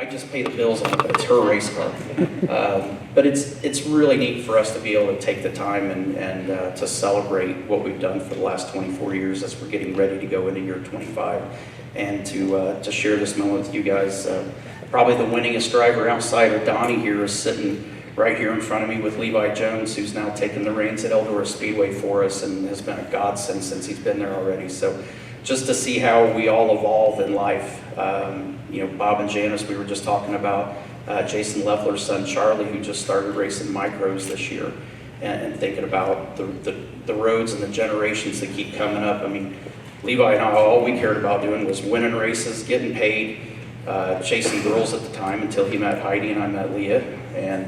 I just pay the bills on it, but it's her race car. But it's really neat for us to be able to take the time and to celebrate what we've done for the last 24 years as we're getting ready to go into year 25, and to share this moment with you guys. Probably the winningest driver outside of Donnie here is sitting right here in front of me with Levi Jones, who's now taken the reins at Eldora Speedway for us and has been a godsend since he's been there already. So just to see how we all evolve in life. You know, Bob and Janice, we were just talking about Jason Leffler's son, Charlie, who just started racing micros this year, and thinking about the roads and the generations that keep coming up. I mean, Levi and I, all we cared about doing was winning races, getting paid, chasing girls at the time until he met Heidi and I met Leah, and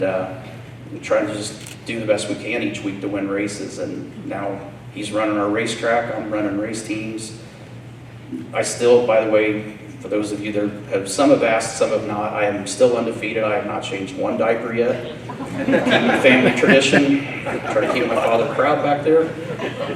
trying to just do the best we can each week to win races. And now he's running our racetrack, I'm running race teams. I still, by the way, for those of you that have, some have asked, some have not, I am still undefeated. I have not changed one diaper yet. Keep my family tradition. I try to keep my father proud back there.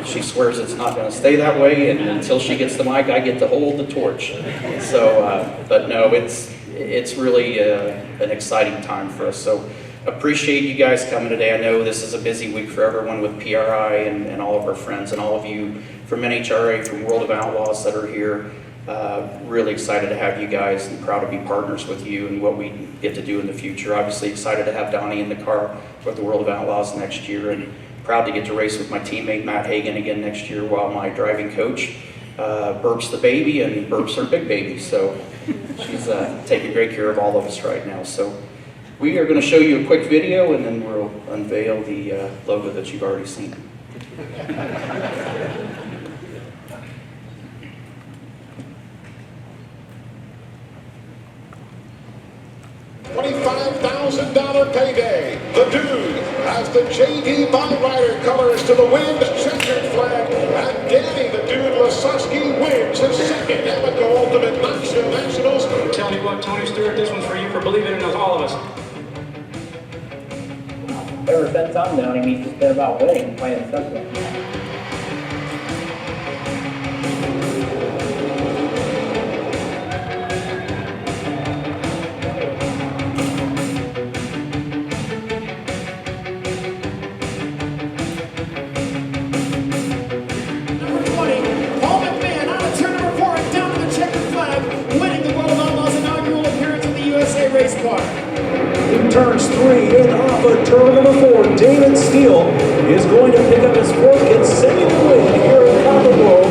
She swears it's not going to stay that way, and until she gets the mic, I get to hold the torch. So, but no, it's really an exciting time for us. So appreciate you guys coming today. I know this is a busy week for everyone with PRI and all of our friends and all of you from NHRA, from World of Outlaws that are here. Really excited to have you guys and proud to be partners with you and what we get to do in the future. Obviously excited to have Donnie in the car with the World of Outlaws next year, and proud to get to race with my teammate Matt Hagan again next year while my driving coach burps the baby and burps her big baby. So she's taking great care of all of us right now. So we are going to show you a quick video, and then we'll unveil the logo that you've already seen. 25,000 payday. The Dude has the JD Byrider colors to the wind, checkered flag, and Danny the Dude Lasowski wins his second Amoco Ultimate Knoxville Nationals. Tell you what, Tony Stewart, this one's for you for believing in us, all of us. Ever since I'm known him, he's just been about winning and playing something. Race car. In turns 3 and off of turn number 4, David Steele is going to pick up his fourth consecutive win here at Copperwell.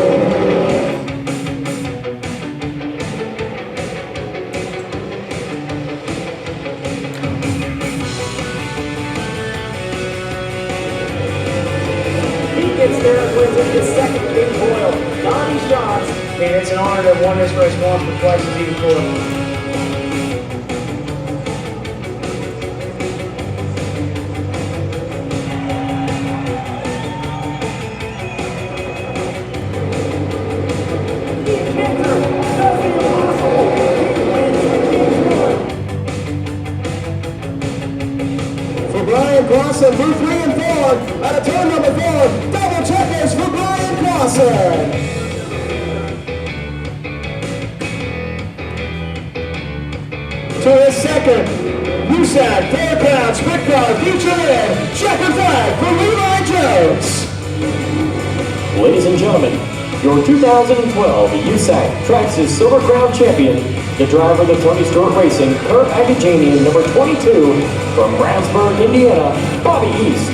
He gets there and wins with his second King Boyle. Donnie shots, and it's an honor to have won this race once, but twice is even cooler. Crossan, booth 3 and 4, out of turn number 4, double checkers for Brian Crossan. To his second, USAC, Fairgrounds, Sprint Car, Future in, checker flag for Levi Jones. Ladies and gentlemen, your 2012 USAC Traxxas Silver Crown champion, the driver of the Tony Stewart Racing, Kurt Agajanian, number 22, from Brownsburg, Indiana, Bobby East.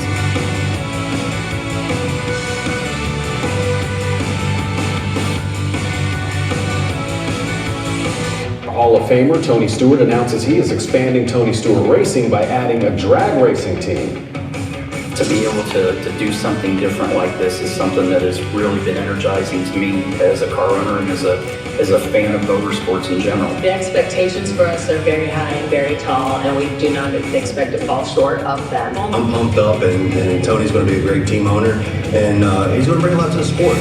Hall of Famer Tony Stewart announces he is expanding Tony Stewart Racing by adding a drag racing team. To be able to do something different like this is something that has really been energizing to me as a car runner and as a fan of motorsports in general. The expectations for us are very high and very tall, and we do not expect to fall short of them. I'm pumped up, and Tony's going to be a great team owner, and he's going to bring a lot to the sport.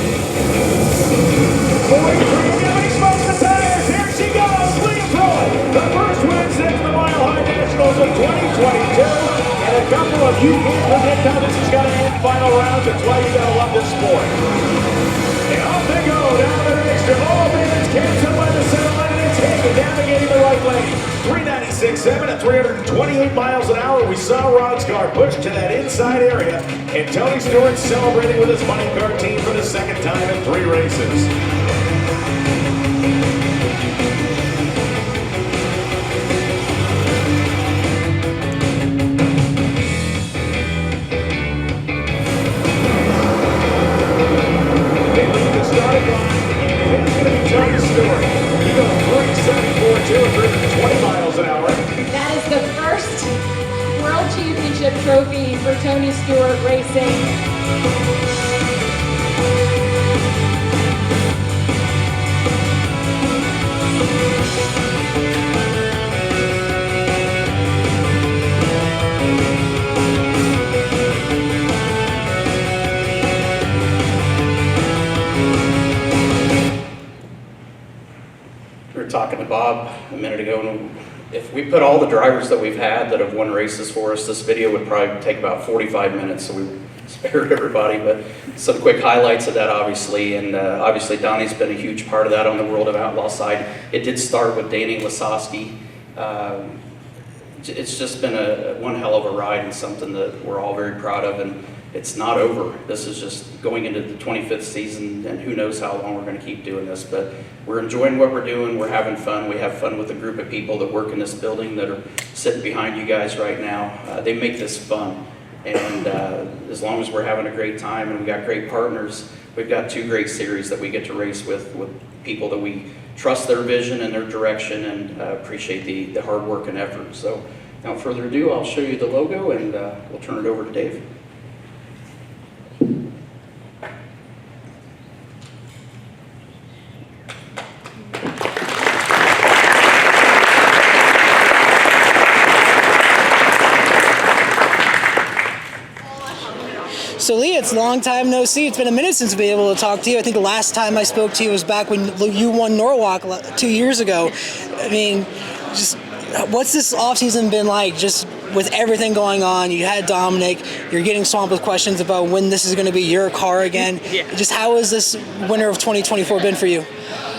Smokes the tires. Here she goes, Leah Pruett, the first win since the Mile High Nationals of 2022. And a couple of you can't predict how this is going to end final rounds. That's why you got to love this sport. And off they go down the race. All David's canceled by the center line, and it's Hagan navigating the right lane. 396.7 at 328 miles an hour. We saw Rod's car push to that inside area, and Tony Stewart celebrating with his money car team for the second time in 3 races. Tony Stewart. He goes 374.2 at 320 miles an hour. That is the first World Championship trophy for Tony Stewart Racing. We were talking to Bob a minute ago, and if we put all the drivers that we've had that have won races for us, this video would probably take about 45 minutes, so we spared everybody, but some quick highlights of that, obviously, and obviously Donnie's been a huge part of that on the World of Outlaw side. It did start with Danny Lasowski. It's just been one hell of a ride and something that we're all very proud of, and it's not over. This is just going into the 25th season, and who knows how long we're going to keep doing this, but we're enjoying what we're doing. We're having fun. We have fun with a group of people that work in this building that are sitting behind you guys right now. They make this fun, and as long as we're having a great time and we got great partners, we've got 2 great series that we get to race with people that we trust their vision and their direction, and appreciate the hard work and effort. So without further ado, I'll show you the logo, and we'll turn it over to Dave. So Leah, it's a long time no see. It's been a minute since we've been able to talk to you. I think the last time I spoke to you was back when you won Norwalk 2 years ago. I mean, just what's this offseason been like, just with everything going on? You had Dominic, you're getting swamped with questions about when this is going to be your car again. Yeah. Just how has this winter of 2024 been for you?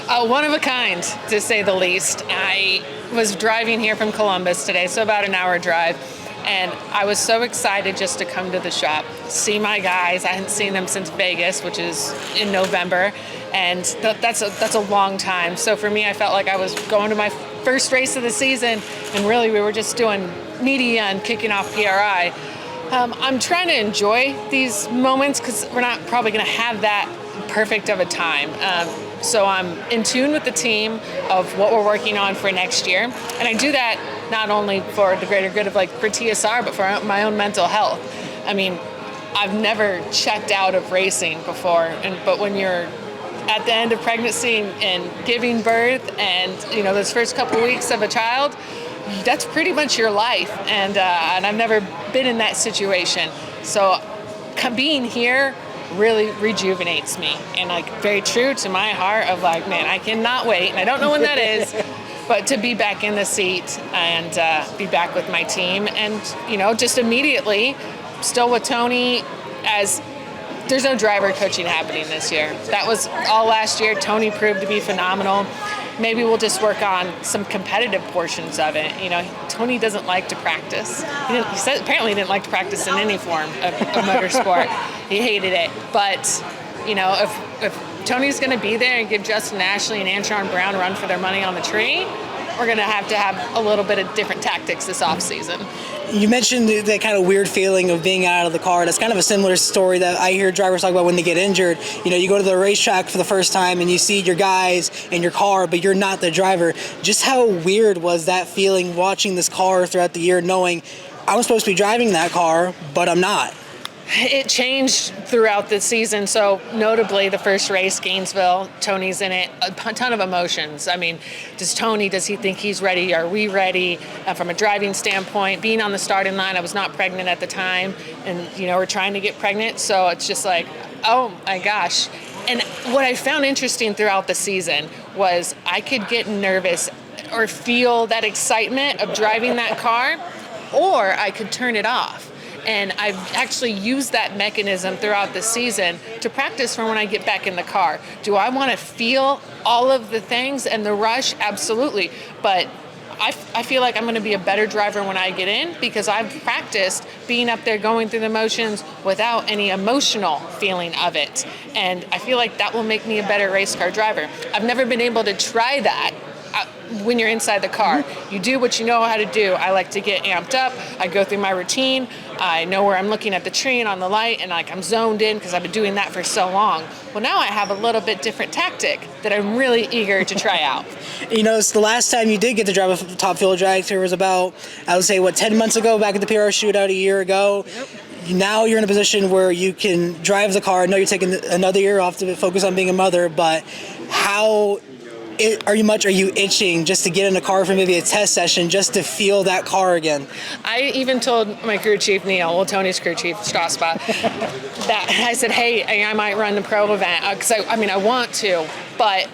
One of a kind, to say the least. I was driving here from Columbus today, so about an hour drive. And I was so excited just to come to the shop, see my guys. I hadn't seen them since Vegas, which is in November, and that's a long time. So for me, I felt like I was going to my first race of the season, and really we were just doing media and kicking off PRI. I'm trying to enjoy these moments because we're not probably going to have that perfect of a time. So I'm in tune with the team of what we're working on for next year, and I do that not only for the greater good of for TSR, but for my own mental health. I mean, I've never checked out of racing before, but when you're at the end of pregnancy and giving birth, and those first couple of weeks of a child, that's pretty much your life, and I've never been in that situation. So being here really rejuvenates me, and very true to my heart of man, I cannot wait, and I don't know when that is. But to be back in the seat and be back with my team, and just immediately still with Tony, as there's no driver coaching happening this year. That was all last year. Tony proved to be phenomenal. Maybe we'll just work on some competitive portions of it. Tony doesn't like to practice. He said apparently he didn't like to practice in any form of motorsport. He hated it. But if Tony's going to be there and give Justin Ashley and Antron Brown a run for their money on the tree, we're going to have a little bit of different tactics this offseason. You mentioned that kind of weird feeling of being out of the car. That's kind of a similar story that I hear drivers talk about when they get injured. You go to the racetrack for the first time and you see your guys in your car, but you're not the driver. Just how weird was that feeling watching this car throughout the year, knowing I'm supposed to be driving that car, but I'm not? It changed throughout the season. So notably the first race, Gainesville, Tony's in it, a ton of emotions. I mean, does he think he's ready? Are we ready? From a driving standpoint, being on the starting line, I was not pregnant at the time, and we're trying to get pregnant. So it's just oh my gosh. And what I found interesting throughout the season was I could get nervous or feel that excitement of driving that car, or I could turn it off. And I've actually used that mechanism throughout the season to practice for when I get back in the car. Do I want to feel all of the things and the rush? Absolutely. But I feel like I'm going to be a better driver when I get in because I've practiced being up there going through the motions without any emotional feeling of it. And I feel like that will make me a better race car driver. I've never been able to try that when you're inside the car. You do what you know how to do. I like to get amped up. I go through my routine. I know where I'm looking at the tree and on the light, and like I'm zoned in because I've been doing that for so long. Well, now I have a little bit different tactic that I'm really eager to try out. You know, it's the last time you did get to drive a top fuel dragster was about, I would say, 10 months ago, back at the PR shootout a year ago. Yep. Now you're in a position where you can drive the car. I know you're taking another year off to focus on being a mother, but how are you itching just to get in a car for maybe a test session just to feel that car again? I even told my crew chief, Neil, Tony's crew chief, Strasbach, that I said, hey, I might run the pro event because I want to, but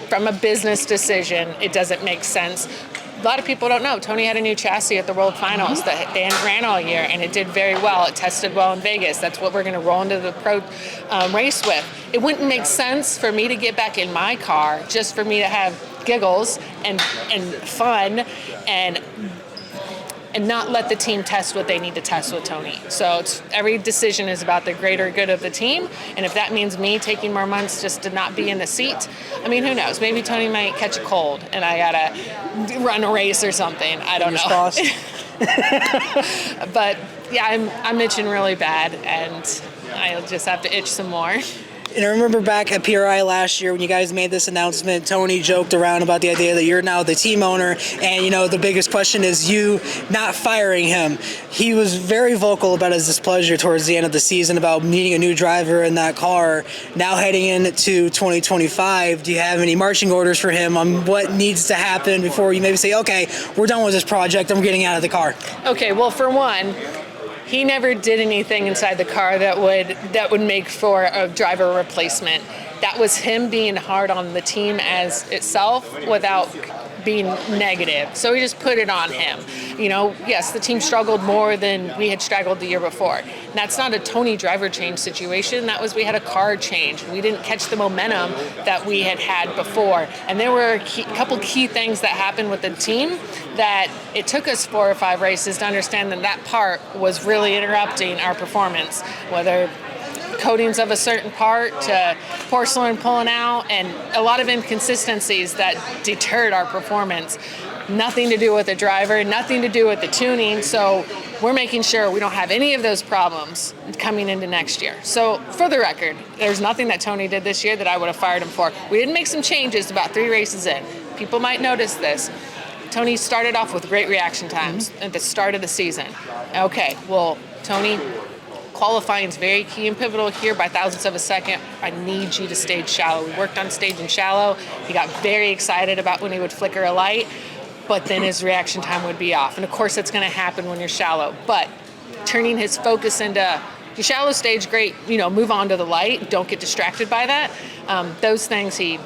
from a business decision, it doesn't make sense. A lot of people don't know. Tony had a new chassis at the World Finals that they ran all year, and it did very well. It tested well in Vegas. That's what we're going to roll into the pro race with. It wouldn't make sense for me to get back in my car just for me to have giggles and fun and not let the team test what they need to test with Tony. So every decision is about the greater good of the team, and if that means me taking more months just to not be in the seat, who knows? Maybe Tony might catch a cold and I gotta run a race or something. I don't know. But yeah, I'm itching really bad, and I'll just have to itch some more. And I remember back at PRI last year when you guys made this announcement, Tony joked around about the idea that you're now the team owner, and the biggest question is you not firing him. He was very vocal about his displeasure towards the end of the season about needing a new driver in that car. Now heading into 2025, do you have any marching orders for him on what needs to happen before you maybe say, okay, we're done with this project, I'm getting out of the car? Okay, well, for one, he never did anything inside the car that would make for a driver replacement. That was him being hard on the team as itself without being negative. So he just put it on him. Yes, the team struggled more than we had struggled the year before. And that's not a Tony driver change situation. That was we had a car change. We didn't catch the momentum that we had before. And there were a couple key things that happened with the team that it took us 4 or 5 races to understand that part was really interrupting our performance, whether coatings of a certain part to porcelain pulling out, and a lot of inconsistencies that deterred our performance. Nothing to do with the driver, nothing to do with the tuning. So we're making sure we don't have any of those problems coming into next year. So for the record, there's nothing that Tony did this year that I would have fired him for. We did make some changes about 3 races in. People might notice this. Tony started off with great reaction times at the start of the season. Okay, well, Tony, qualifying is very key and pivotal here by thousandths of a second. I need you to stage shallow. We worked on staging shallow. He got very excited about when he would flicker a light, but then his reaction time would be off. And of course, that's going to happen when you're shallow. But turning his focus into your shallow stage, great, move on to the light. Don't get distracted by that. Those things he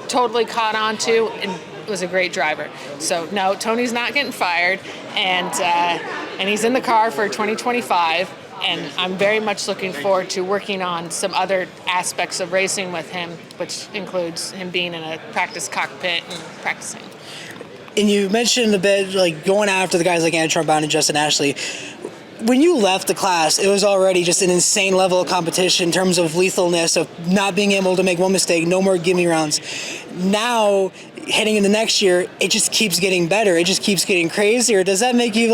totally caught on to and was a great driver. So no, Tony's not getting fired, and he's in the car for 2025. And I'm very much looking forward to working on some other aspects of racing with him, which includes him being in a practice cockpit and practicing. And you mentioned a bit like going after the guys like Andrew Trumbound and Justin Ashley. When you left the class, it was already just an insane level of competition in terms of lethalness, of not being able to make one mistake, no more gimme rounds. Now, heading into next year, it just keeps getting better. It just keeps getting crazier. Does that make you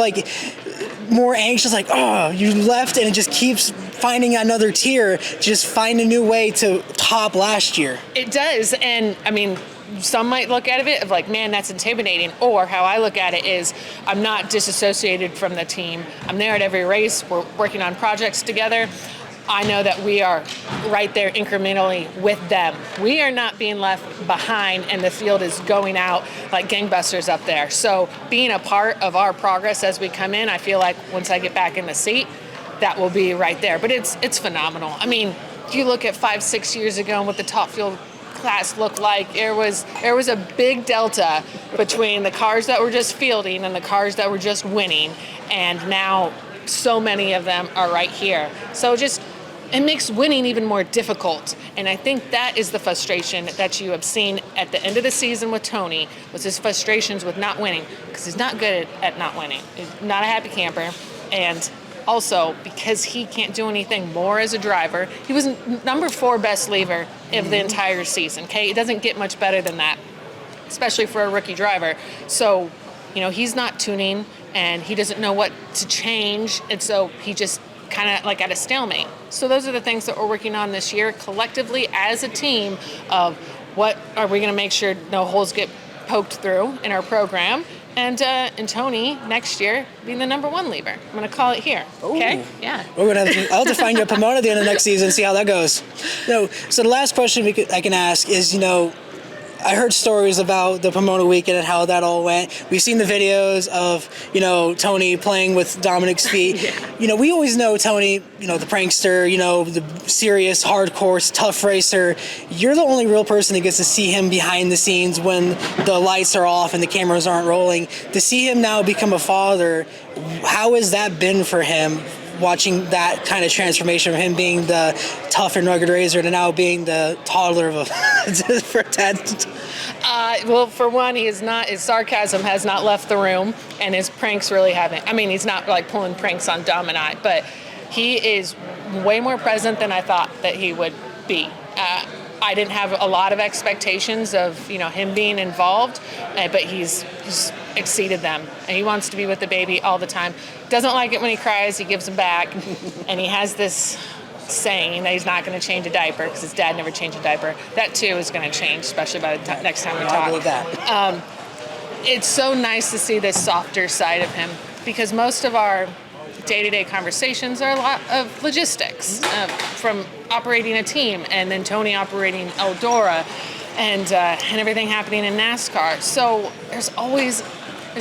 more anxious, you left and it just keeps finding another tier to just find a new way to top last year? It does, and some might look at it of man, that's intimidating, or how I look at it is I'm not disassociated from the team. I'm there at every race. We're working on projects together. I know that we are right there incrementally with them. We are not being left behind, and the field is going out like gangbusters up there. So being a part of our progress as we come in, I feel like once I get back in the seat, that will be right there. But it's phenomenal. If you look at 5-6 years ago and what the top field class looked like, there was a big delta between the cars that were just fielding and the cars that were just winning. And now so many of them are right here. So just, it makes winning even more difficult. And I think that is the frustration that you have seen at the end of the season with Tony, was his frustrations with not winning, because he's not good at not winning. He's not a happy camper. And also, because he can't do anything more as a driver, he was number 4 best leaver of the entire season, okay? It doesn't get much better than that, especially for a rookie driver. So, you know, he's not tuning, and he doesn't know what to change, and so he just kind of like at a stalemate. So those are the things that we're working on this year collectively as a team of what are we going to make sure no holes get poked through in our program. And Tony next year being the number 1 lever. I'm going to call it here. Okay? Ooh. Yeah. We're gonna I'll have to find you a promoter at the end of next season and see how that goes. So the last question I can ask is, you know, I heard stories about the Pomona weekend and how that all went. We've seen the videos of, you know, Tony playing with Dominic's feet. Yeah. You know, we always know Tony, you know, the prankster, you know, the serious, hardcore, tough racer. You're the only real person that gets to see him behind the scenes when the lights are off and the cameras aren't rolling. To see him now become a father, how has that been for him? Watching that kind of transformation of him being the tough and rugged racer to now being the toddler of a for Ted. Well, for one, his sarcasm has not left the room, and his pranks really haven't. I mean, he's not like pulling pranks on Dom and I, but he is way more present than I thought that he would be. I didn't have a lot of expectations of, you know, him being involved, but he's exceeded them. And he wants to be with the baby all the time. Doesn't like it when he cries, he gives him back. And he has this saying that he's not going to change a diaper because his dad never changed a diaper. That too is going to change, especially by the next time we talk. I believe that. It's so nice to see this softer side of him, because most of our day-to-day conversations are a lot of logistics, from operating a team and then Tony operating Eldora and everything happening in NASCAR. So there's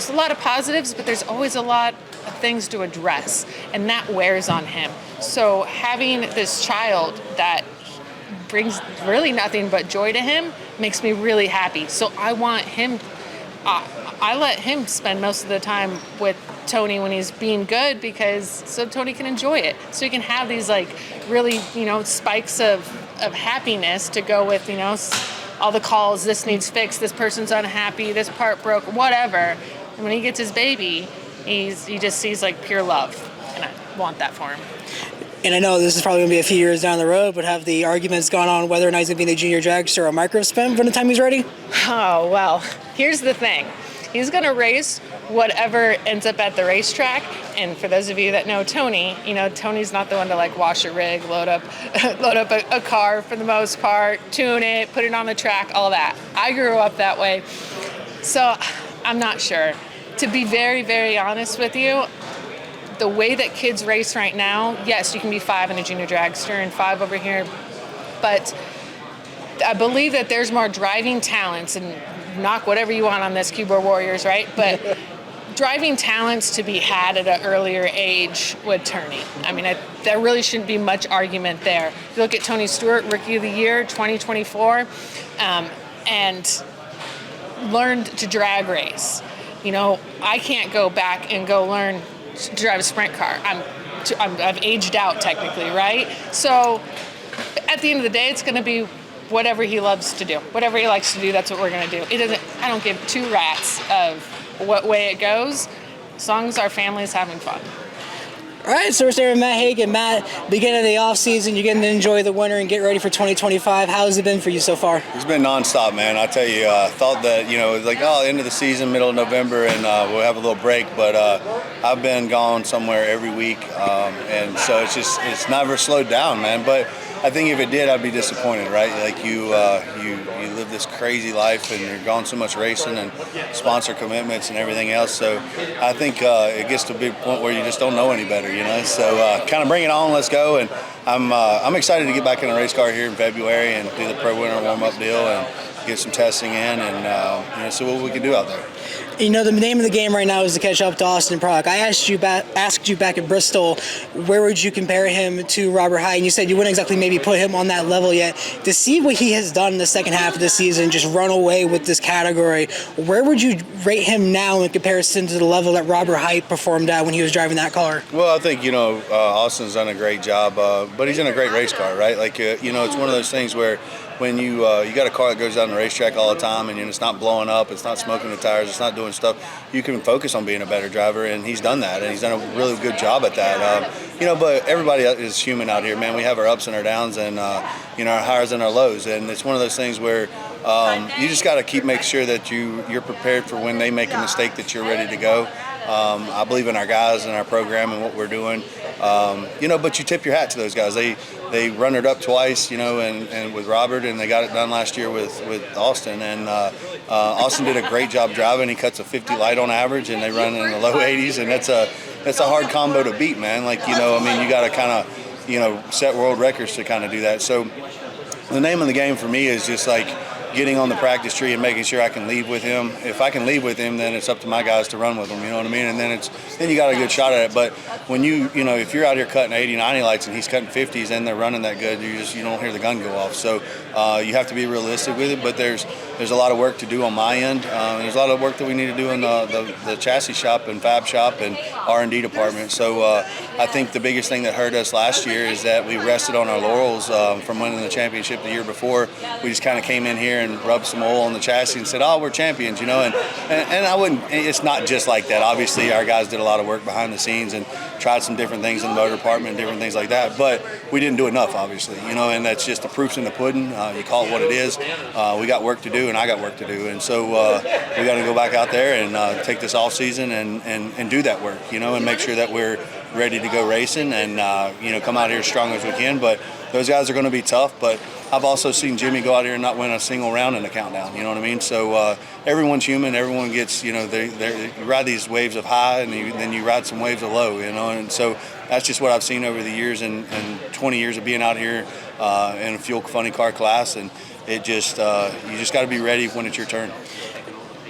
a lot of positives, but there's always a lot of things to address, and that wears on him. So having this child that brings really nothing but joy to him makes me really happy. So I want him, I let him spend most of the time with Tony when he's being good, because so Tony can enjoy it. So he can have these like really, you know, spikes of happiness to go with, you know, all the calls, this needs fixed, this person's unhappy, this part broke, whatever. And when he gets his baby, he just sees like pure love, and I want that for him. And I know this is probably going to be a few years down the road, but have the arguments gone on whether or not he's going to be in the junior dragster or micro spin by the time he's ready? Oh, well, here's the thing. He's going to race whatever ends up at the racetrack. And for those of you that know Tony, you know, Tony's not the one to like wash a rig, load up a car for the most part, tune it, put it on the track, all that. I grew up that way. So I'm not sure. To be very, very honest with you, the way that kids race right now, yes, you can be 5 in a junior dragster and 5 over here, but I believe that there's more driving talents, and knock whatever you want on this, keyboard warriors, right? But driving talents to be had at an earlier age with Tony. I mean, there really shouldn't be much argument there. You look at Tony Stewart, Rookie of the Year, 2024, and learned to drag race. You know, I can't go back and go learn to drive a sprint car. I've aged out technically, right? So at the end of the day, it's going to be whatever he loves to do. Whatever he likes to do, that's what we're going to do. I don't give 2 rats of what way it goes, as long as our family is having fun. All right, so we're there with Matt Hagan. Matt, beginning of the off season, you're getting to enjoy the winter and get ready for 2025. How has it been for you so far? It's been nonstop, man. I tell you, I thought that, you know, it was like, end of the season, middle of November, and we'll have a little break. But I've been gone somewhere every week, and so it's never slowed down, man. But I think if it did, I'd be disappointed, right? Like you live this crazy life, and you're gone so much racing and sponsor commitments and everything else. So I think it gets to a big point where you just don't know any better, you know. So kind of bring it on, let's go. And I'm excited to get back in a race car here in February and do the pro winter warm up deal and get some testing in, and see what we can do out there. You know, the name of the game right now is to catch up to Austin Prock. I asked you back at Bristol, where would you compare him to Robert Hight? And you said you wouldn't exactly maybe put him on that level yet. To see what he has done in the second half of the season, just run away with this category, where would you rate him now in comparison to the level that Robert Hight performed at when he was driving that car? Well, I think, Austin's done a great job, but he's in a great race car, right? Like, it's one of those things where when you got a car that goes down the racetrack all the time and it's not blowing up, it's not smoking the tires, it's not doing stuff, you can focus on being a better driver, and he's done that, and he's done a really good job at that. But everybody is human out here, man. We have our ups and our downs, and our highs and our lows, and it's one of those things where you just got to keep making sure that you're prepared for when they make a mistake, that you're ready to go. I believe in our guys and our program and what we're doing. But you tip your hat to those guys. They run it up twice, and with Robert, and they got it done last year with Austin. And Austin did a great job driving. He cuts a 50 light on average, and they run in the low 80s, and that's a hard combo to beat, man. Like, you got to kind of, set world records to kind of do that. So the name of the game for me is just like getting on the practice tree and making sure I can leave with him. If I can leave with him, then it's up to my guys to run with him, you know what I mean? And then you got a good shot at it. But when if you're out here cutting 80, 90 lights and he's cutting 50s and they're running that good, you don't hear the gun go off. So you have to be realistic with it, but there's a lot of work to do on my end. There's a lot of work that we need to do in the chassis shop and fab shop and R&D department. So I think the biggest thing that hurt us last year is that we rested on our laurels from winning the championship the year before. We just kind of came in here and rubbed some oil on the chassis and said, "Oh, we're champions," and I wouldn't. It's not just like that. Obviously, our guys did a lot of work behind the scenes and tried some different things in the motor department and different things like that. But we didn't do enough, obviously, and that's just the proof's in the pudding. You call it what it is. We got work to do, and I got work to do, and so we got to go back out there and take this off season and do that work, and make sure that we're ready to go racing and come out here as strong as we can. But those guys are going to be tough, but I've also seen Jimmy go out here and not win a single round in the countdown, you know what I mean? So everyone's human, everyone gets, you ride these waves of high and then you ride some waves of low, and so that's just what I've seen over the years and 20 years of being out here in a fuel funny car class, and it just, you just got to be ready when it's your turn.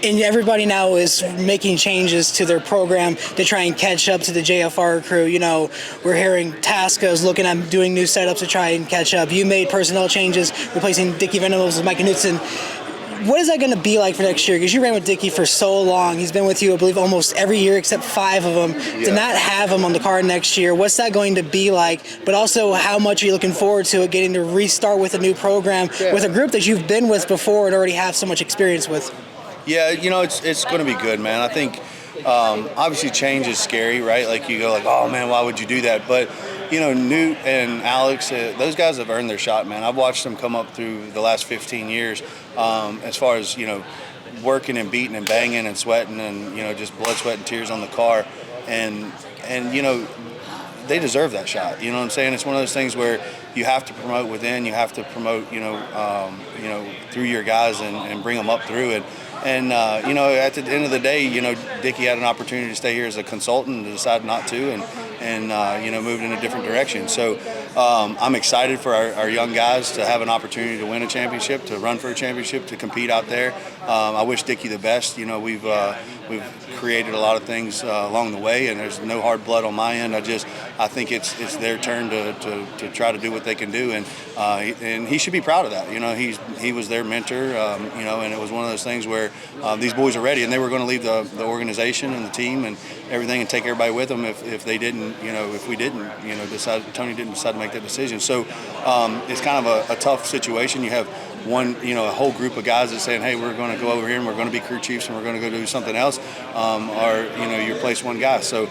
And everybody now is making changes to their program to try and catch up to the JFR crew. We're hearing Tasca's looking at doing new setups to try and catch up. You made personnel changes, replacing Dickie Venables with Mike Knudsen. What is that going to be like for next year? Because you ran with Dickie for so long. He's been with you, I believe, almost every year except 5 of them. Yeah. To not have him on the car next year, what's that going to be like? But also, how much are you looking forward to it, getting to restart with a new program with a group that you've been with before and already have so much experience with? Yeah, it's going to be good, man. I think obviously change is scary, right? Like you go like, oh man, why would you do that? But Newt and Alex, those guys have earned their shot, man. I've watched them come up through the last 15 years as far as working and beating and banging and sweating and just blood, sweat, and tears on the car, and they deserve that shot. You know what I'm saying? It's one of those things where you have to promote within, you have to promote through your guys and bring them up through it. And, at the end of the day, Dickie had an opportunity to stay here as a consultant and decided not to and moved in a different direction. So I'm excited for our young guys to have an opportunity to win a championship, to run for a championship, to compete out there. I wish Dickie the best. We've created a lot of things along the way, and there's no hard blood on my end. I think it's their turn to try to do what they can do, and he should be proud of that. He was their mentor, and it was one of those things where these boys are ready, and they were going to leave the organization and the team and everything and take everybody with them if they didn't, if we didn't, Tony didn't decide to make that decision. So it's kind of a tough situation. You have a whole group of guys that's saying, hey, we're going to go over here and we're going to be crew chiefs and we're going to go do something else, or you replace one guy. So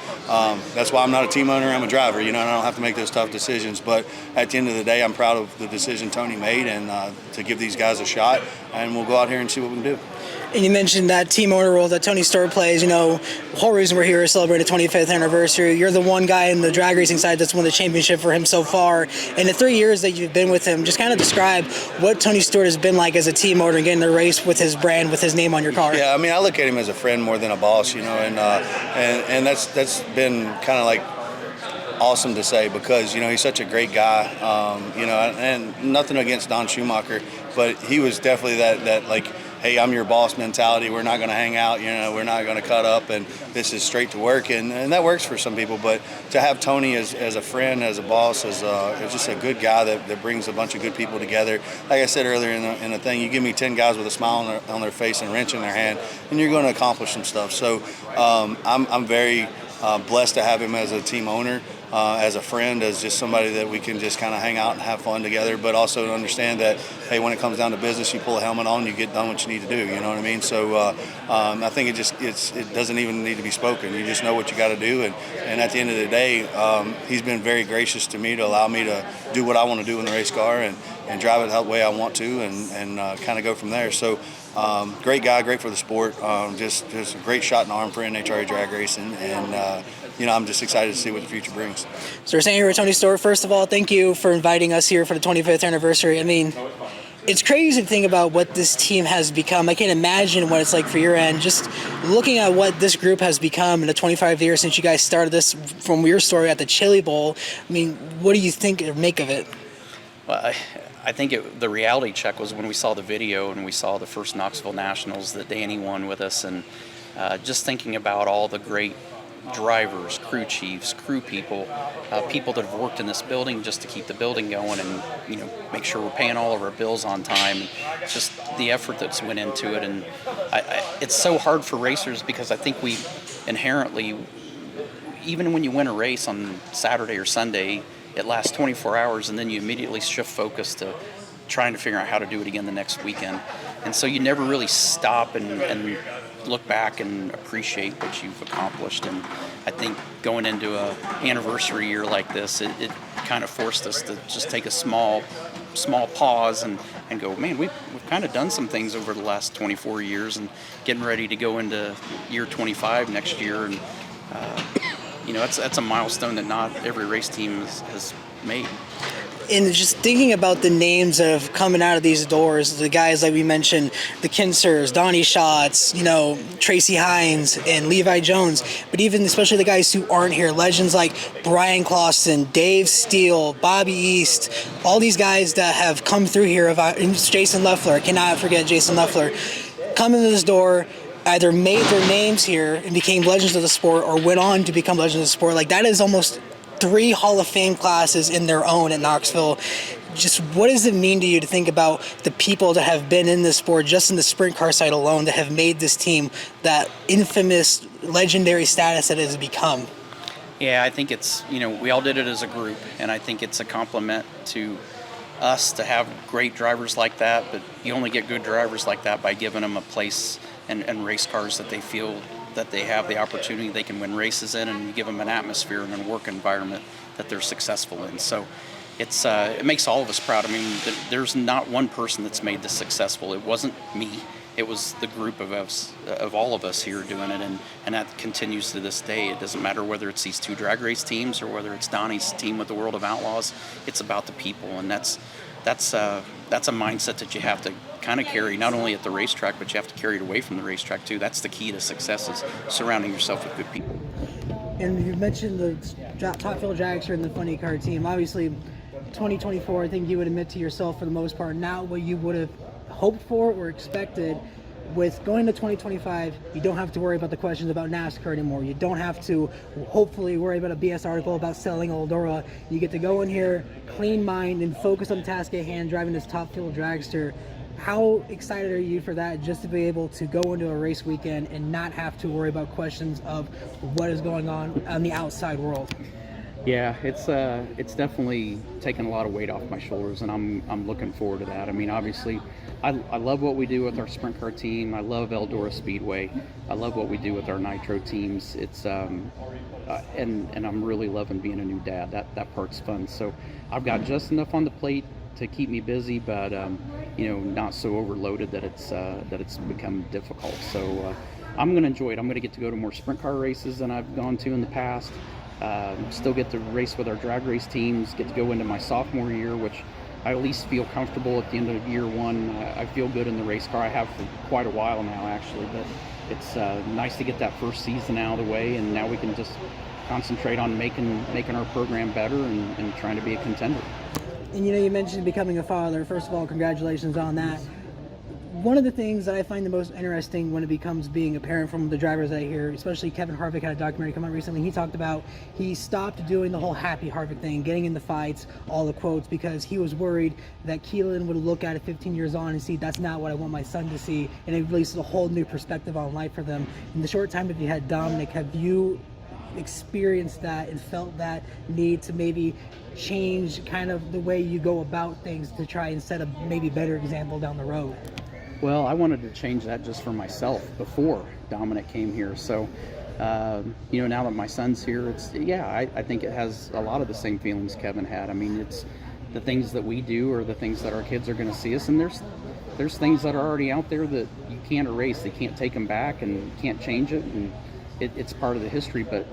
that's why I'm not a team owner, I'm a driver, and I don't have to make those tough decisions. But at the end of the day, I'm proud of the decision Tony made and to give these guys a shot, and we'll go out here and see what we can do. And you mentioned that team owner role that Tony Stewart plays. The whole reason we're here is celebrating the 25th anniversary. You're the one guy in the drag racing side that's won the championship for him so far. In the 3 years that you've been with him, just kind of describe what Tony Stewart has been like as a team owner and getting to race with his brand, with his name on your car. Yeah, I mean, I look at him as a friend more than a boss, and that's been kind of like awesome to say because, he's such a great guy, and nothing against Don Schumacher, but he was definitely that like, hey, I'm your boss mentality. We're not going to hang out, we're not going to cut up, and this is straight to work, and that works for some people. But to have Tony as a friend, as a boss, as just a good guy that brings a bunch of good people together. Like I said earlier in the thing, you give me 10 guys with a smile on their face and a wrench in their hand, and you're going to accomplish some stuff. So I'm very blessed to have him as a team owner, as a friend, as just somebody that we can just kind of hang out and have fun together, but also to understand that, hey, when it comes down to business, you pull a helmet on, you get done what you need to do, you know what I mean? So I think it doesn't even need to be spoken. You just know what you got to do, and at the end of the day, he's been very gracious to me to allow me to do what I want to do in the race car and drive it the way I want to, and kind of go from there. So great guy, great for the sport, just a great shot in the arm for NHRA drag racing, and I'm just excited to see what the future brings. So we're standing here with Tony Stewart. First of all, thank you for inviting us here for the 25th anniversary. I mean, it's crazy to think about what this team has become. I can't imagine what it's like for your end. Just looking at what this group has become in the 25 years since you guys started this, from your story at the Chili Bowl. I mean, what do you think or make of it? Well, I think the reality check was when we saw the video and we saw the first Knoxville Nationals that Danny won with us, and just thinking about all the great drivers, crew chiefs, crew people, people that have worked in this building just to keep the building going and make sure we're paying all of our bills on time, and just the effort that's went into it. And it's so hard for racers because I think we inherently, even when you win a race on Saturday or Sunday, it lasts 24 hours and then you immediately shift focus to trying to figure out how to do it again the next weekend. And so you never really stop and look back and appreciate what you've accomplished. And I think going into an anniversary year like this, it kind of forced us to just take a small pause and go, man, we've kind of done some things over the last 24 years and getting ready to go into year 25 next year. And that's a milestone that not every race team has made. And just thinking about the names that have coming out of these doors, the guys like we mentioned, the Kinsers, Donnie Schatz, Tracy Hines and Levi Jones, but even especially the guys who aren't here, legends like Brian Clausen, Dave Steele, Bobby East, all these guys that have come through here, Jason Leffler, cannot forget Jason Leffler, come into this door, either made their names here and became legends of the sport or went on to become legends of the sport. Like, that is almost 3 Hall of Fame classes in their own at Knoxville. Just what does it mean to you to think about the people that have been in this sport, just in the sprint car side alone, that have made this team that infamous, legendary status that it has become? Yeah, I think it's, we all did it as a group, and I think it's a compliment to us to have great drivers like that, but you only get good drivers like that by giving them a place and race cars that they feel that they have the opportunity they can win races in, and you give them an atmosphere and a work environment that they're successful in. So it makes all of us proud. I mean, there's not one person that's made this successful. It wasn't me. It was the group of us, of all of us here doing it, and that continues to this day. It doesn't matter whether it's these 2 drag race teams or whether it's Donnie's team with the World of Outlaws. It's about the people, and that's a mindset that you have to kind of carry, not only at the racetrack, but you have to carry it away from the racetrack too. That's the key to success, is surrounding yourself with good people. And you mentioned the top field drags are in the funny car team. Obviously, 2024, I think you would admit to yourself, for the most part, not what you would have hoped for or expected. With going to 2025, you don't have to worry about the questions about NASCAR anymore. You don't have to, hopefully, worry about a BS article about selling Eldora. You get to go in here, clean mind, and focus on the task at hand, driving this top field dragster. How excited are you for that, just to be able to go into a race weekend and not have to worry about questions of what is going on the outside world? Yeah, it's definitely taken a lot of weight off my shoulders, and I'm looking forward to that. I mean, obviously, I love what we do with our sprint car team. I love Eldora Speedway. I love what we do with our nitro teams. It's and I'm really loving being a new dad. That part's fun. So I've got just enough on the plate to keep me busy, but not so overloaded that it's become difficult. So I'm going to enjoy it. I'm going to get to go to more sprint car races than I've gone to in the past. Still get to race with our drag race teams, get to go into my sophomore year, which I at least feel comfortable at the end of year 1. I feel good in the race car. I have for quite a while now, actually, but it's nice to get that first season out of the way, and now we can just concentrate on making our program better and trying to be a contender. And you mentioned becoming a father. First of all, congratulations on that. One of the things that I find the most interesting when it becomes being a parent from the drivers that I hear, especially Kevin Harvick had a documentary come out recently. He talked about he stopped doing the whole happy Harvick thing, getting in the fights, all the quotes, because he was worried that Keelan would look at it 15 years on and see that's not what I want my son to see, and it releases a whole new perspective on life for them. In the short time that you had Dominic, have you experienced that and felt that need to maybe change kind of the way you go about things to try and set a maybe better example down the road? Well, I wanted to change that just for myself before Dominic came here. So, now that my son's here, I think it has a lot of the same feelings Kevin had. I mean, it's the things that we do or the things that our kids are going to see us, and there's things that are already out there that you can't erase. They can't take them back, and you can't change it, and it's part of the history. But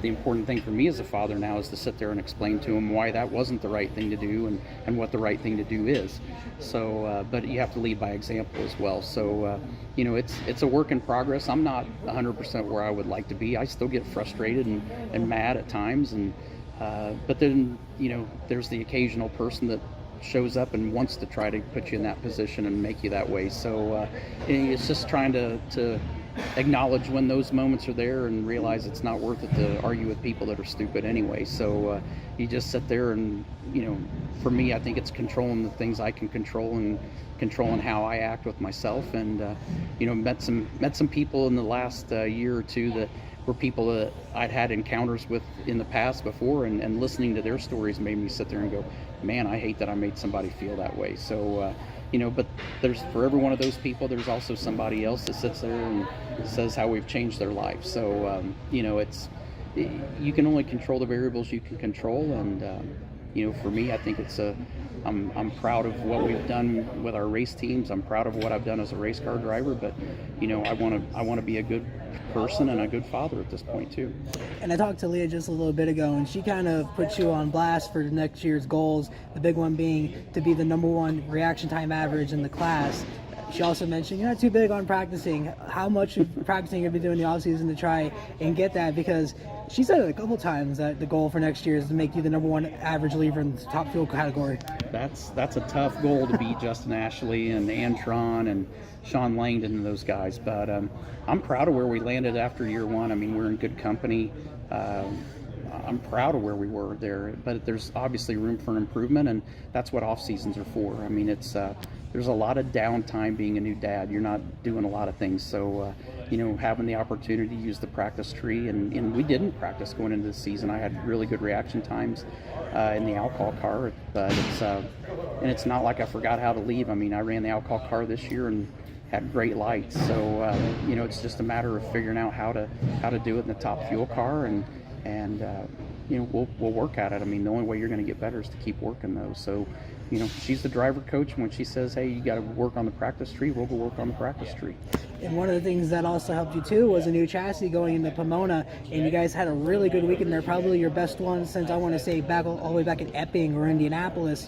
the important thing for me as a father now is to sit there and explain to him why that wasn't the right thing to do and what the right thing to do is. So, but you have to lead by example as well. So, it's a work in progress. I'm not 100% where I would like to be. I still get frustrated and mad at times, but then, there's the occasional person that shows up and wants to try to put you in that position and make you that way. So it's just trying to acknowledge when those moments are there and realize it's not worth it to argue with people that are stupid anyway. So you just sit there and, for me, I think it's controlling the things I can control and controlling how I act with myself. And, met some people in the last year or two that were people that I'd had encounters with in the past before, and listening to their stories made me sit there and go, man, I hate that I made somebody feel that way. So, but there's, for every one of those people, there's also somebody else that sits there and says how we've changed their life. So, you can only control the variables you can control. And, for me, I think I'm proud of what we've done with our race teams. I'm proud of what I've done as a race car driver, but, I want to be a good person and a good father at this point too. And I talked to Leah just a little bit ago, and she kind of put you on blast for next year's goals, the big one being to be the #1 reaction time average in the class. She also mentioned you're not too big on practicing. How much practicing you'll be doing in the offseason to try and get that? Because she said it a couple times that the goal for next year is to make you the #1 average leaver in the top fuel category. That's a tough goal to beat Justin Ashley and Antron and Sean Langdon and those guys. But I'm proud of where we landed after year one. I mean, we're in good company. I'm proud of where we were there, but there's obviously room for improvement, and that's what off seasons are for. I mean, there's a lot of downtime being a new dad. You're not doing a lot of things, so having the opportunity to use the practice tree, and we didn't practice going into the season. I had really good reaction times in the alcohol car, but it's not like I forgot how to leave. I mean, I ran the alcohol car this year and had great lights, so it's just a matter of figuring out how to do it in the top fuel car, and we'll work at it. I mean, the only way you're going to get better is to keep working those. So, she's the driver coach, and when she says, hey, you got to work on the practice tree, we'll go work on the practice tree. And one of the things that also helped you too was a new chassis going into Pomona, and you guys had a really good weekend there, probably your best one since, I want to say, back all the way back in Epping or Indianapolis.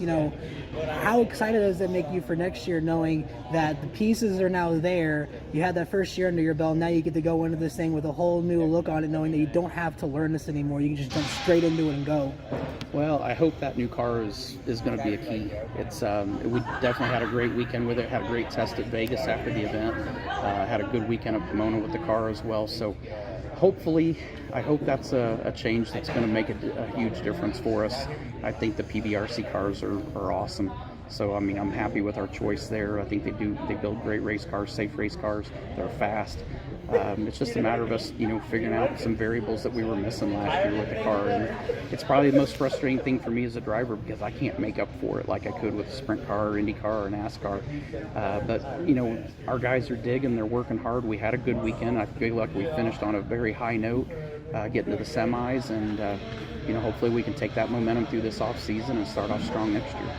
How excited does that make you for next year, knowing that the pieces are now there? You had that first year under your belt, now you get to go into this thing with a whole new look on it, knowing that you don't have to learn this anymore. You can just jump straight into it and go. Well, I hope that new car is going to be a key. It's we definitely had a great weekend with it. Had a great test at Vegas after the event. Had a good weekend at Pomona with the car as well. So hopefully, I hope that's a change that's going to make a huge difference for us. I think the PBRC cars are awesome. So, I mean, I'm happy with our choice there. I think they build great race cars, safe race cars. They're fast. It's just a matter of us, figuring out some variables that we were missing last year with the car. And it's probably the most frustrating thing for me as a driver, because I can't make up for it like I could with a sprint car or Indy car or NASCAR. But our guys are digging. They're working hard. We had a good weekend. I feel like we finished on a very high note, getting to the semis. And, hopefully we can take that momentum through this off season and start off strong next year.